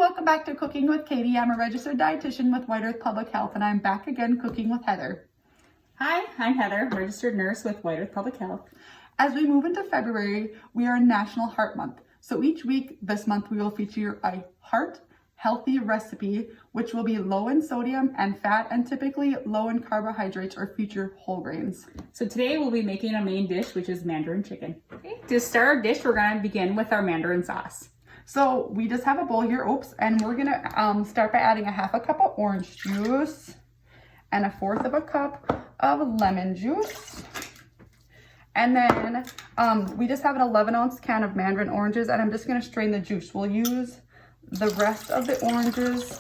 welcome back to Cooking with Katie. I'm a registered dietitian with White Earth Public Health, and I'm back again cooking with Heather. Hi, I'm Heather, registered nurse with White Earth Public Health. As we move into February, we are in National Heart Month. So each week this month we will feature a heart healthy recipe, which will be low in sodium and fat and typically low in carbohydrates or feature whole grains. So today we'll be making a main dish, which is Mandarin chicken. Okay. To start our dish, we're going to begin with our Mandarin sauce. So we just have a bowl here, and we're gonna start by adding a half a cup of orange juice and a fourth of a cup of lemon juice. And then we just have an 11-ounce can of Mandarin oranges, and I'm just gonna strain the juice. We'll use the rest of the oranges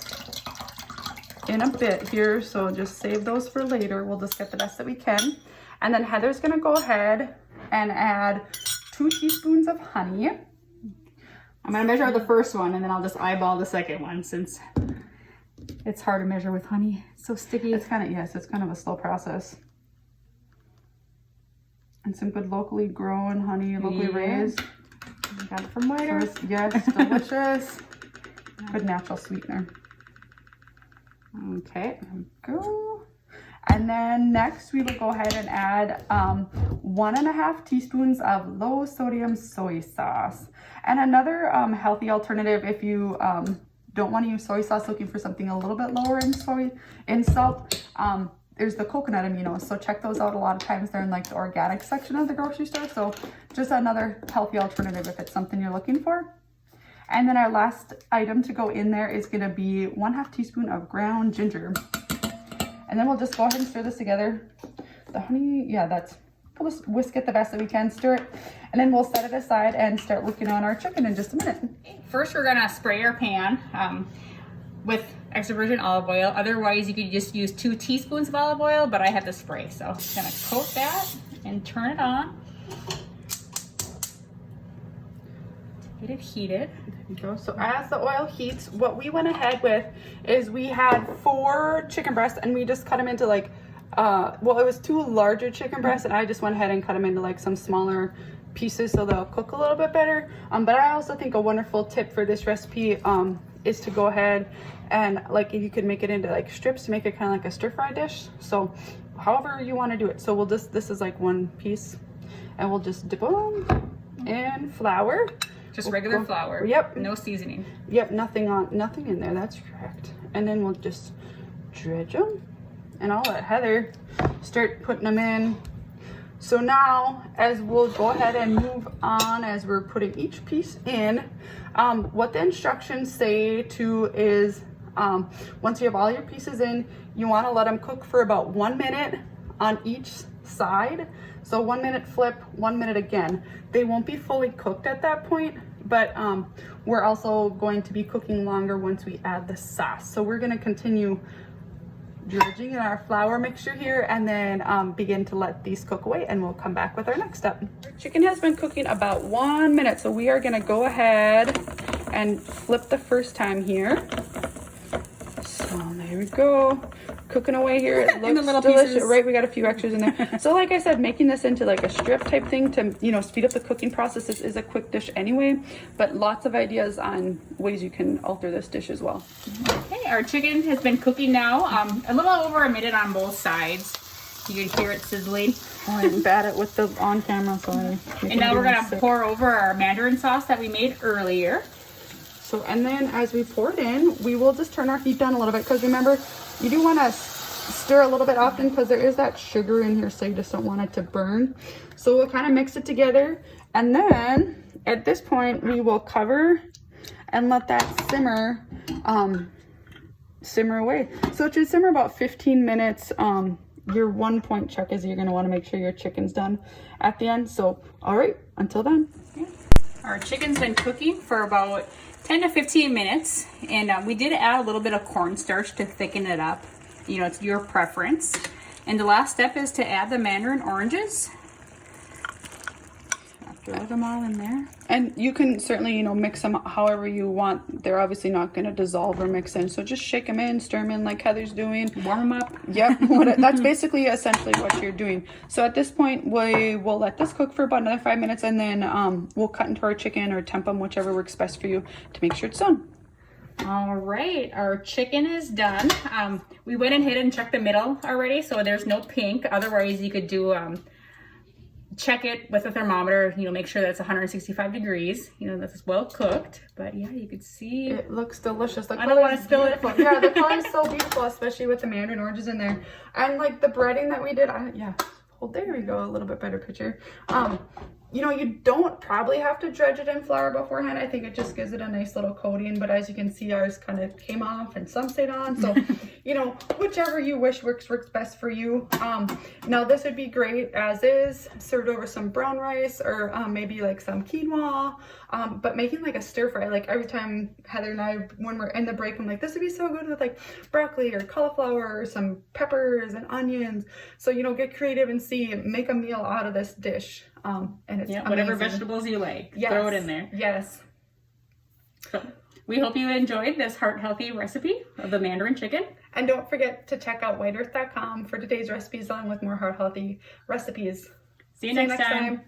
in a bit here, so just save those for later. We'll just get the best that we can. And then Heather's gonna go ahead and add 2 teaspoons of honey. I'm gonna measure out the first one and then I'll just eyeball the second one since it's hard to measure with honey. It's so sticky. It's kind of a slow process. And some good locally grown honey, locally raised. Got it from White Earth. Yes, delicious. Good natural sweetener. Okay, there we go. And then next we will go ahead and add 1.5 teaspoons of low sodium soy sauce. And another healthy alternative, if you don't want to use soy sauce, looking for something a little bit lower in salt, there's the coconut aminos. So check those out. A lot of times they're in like the organic section of the grocery store. So just another healthy alternative if it's something you're looking for. And then our last item to go in there is going to be 1/2 teaspoon of ground ginger. And then we'll just go ahead and stir this together. The honey, we'll just whisk it the best that we can, stir it, and then we'll set it aside and start working on our chicken in just a minute. First, we're gonna spray our pan with extra virgin olive oil. Otherwise, you could just use 2 teaspoons of olive oil, but I have the spray. So I'm gonna coat that and turn it on. Get it heated. There we go. So as the oil heats, what we went ahead with is we had 4 chicken breasts, and we just cut them into like, it was 2 larger chicken breasts, and I just went ahead and cut them into like some smaller pieces so they'll cook a little bit better. But I also think a wonderful tip for this recipe is to go ahead and like if you could make it into like strips to make it kind of like a stir fry dish. So however you want to do it. So this is like 1 piece, and we'll just dip them in flour. Just regular flour. Yep. No seasoning. Yep, nothing in there. That's correct. And then we'll just dredge them. And I'll let Heather start putting them in. So now, as we'll go ahead and move on as we're putting each piece in, what the instructions say too is once you have all your pieces in, you want to let them cook for about 1 minute on each side. So 1 minute flip, 1 minute again. They won't be fully cooked at that point, but we're also going to be cooking longer once we add the sauce. So we're going to continue dredging in our flour mixture here and then begin to let these cook away, and we'll come back with our next step. Our chicken has been cooking about 1 minute, so we are going to go ahead and flip the first time here. So there we go. Cooking away here. It looks delicious. Pieces. Right, we got a few extras in there. So like I said, making this into like a strip type thing to speed up the cooking process. This is a quick dish anyway, but lots of ideas on ways you can alter this dish as well. Okay, our chicken has been cooking now a little over a minute on both sides. You can hear it sizzling. Oh, I didn't bat it with the on camera, sorry. And now we're gonna pour over our Mandarin sauce that we made earlier. So, and then as we pour it in, we will just turn our heat down a little bit, because remember, you do want to stir a little bit often because there is that sugar in here, so you just don't want it to burn. So we'll kind of mix it together, and then at this point we will cover and let that simmer away. So it should simmer about 15 minutes. Your 1 point check is you're going to want to make sure your chicken's done at the end. So all right, until then. Our chicken's been cooking for about 10 to 15 minutes, and we did add a little bit of cornstarch to thicken it up. It's your preference. And the last step is to add the Mandarin oranges. Throw them all in there. And you can certainly, mix them however you want. They're obviously not going to dissolve or mix in. So just shake them in, stir them in like Heather's doing. Warm them up. Yep. That's basically essentially what you're doing. So at this point, we will let this cook for about another 5 minutes, and then we'll cut into our chicken or temp them, whichever works best for you, to make sure it's done. All right, our chicken is done. We went ahead and checked the middle already, so there's no pink. Otherwise, you could do check it with a thermometer. You know, make sure that's 165 degrees. You know, that's well cooked. But yeah, you could see it looks delicious. I don't want to spill it. Yeah, the color is so beautiful, especially with the mandarin oranges in there, and like the breading that we did. Yeah. Well, there we go. A little bit better picture. You know, you don't probably have to dredge it in flour beforehand. I think it just gives it a nice little coating. But as you can see, ours kind of came off and some stayed on. So, you know, whichever you wish works best for you. Now, this would be great as is, served over some brown rice or maybe like some quinoa. But making like a stir fry, like every time Heather and I, when we're in the break, I'm like, this would be so good with like broccoli or cauliflower or some peppers and onions. So, you know, get creative and make a meal out of this dish. And it's whatever vegetables you like, throw it in there. Yes. So we hope you enjoyed this heart-healthy recipe of the Mandarin chicken. And don't forget to check out whiteearth.com for today's recipes along with more heart-healthy recipes. See you next time.